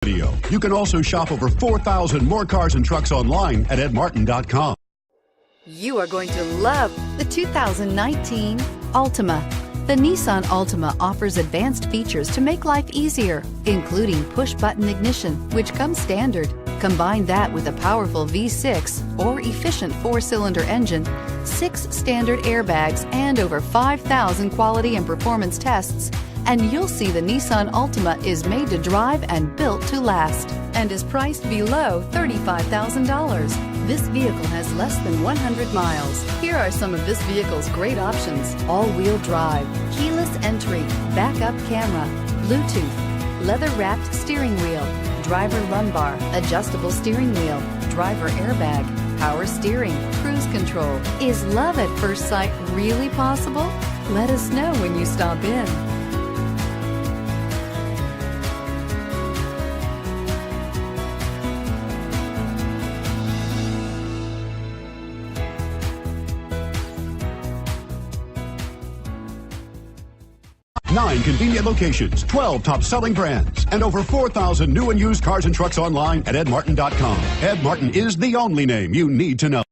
video. You can also shop over 4,000 more cars and trucks online at edmartin.com. You are going to love the 2019 Altima. The Nissan Altima offers advanced features to make life easier, including push-button ignition, which comes standard. Combine that with a powerful V6 or efficient 4-cylinder engine, 6 standard airbags, and over 5,000 quality and performance tests, and you'll see the Nissan Altima is made to drive and built to last, and is priced below $35,000. This vehicle has less than 100 miles. Here are some of this vehicle's great options: all-wheel drive, keyless entry, backup camera, Bluetooth, leather-wrapped steering wheel, driver lumbar, adjustable steering wheel, driver airbag, power steering, cruise control. Is love at first sight really possible? Let us know when you stop in. Nine convenient locations, 12 top-selling brands, and over 4,000 new and used cars and trucks online at edmartin.com. Ed Martin is the only name you need to know.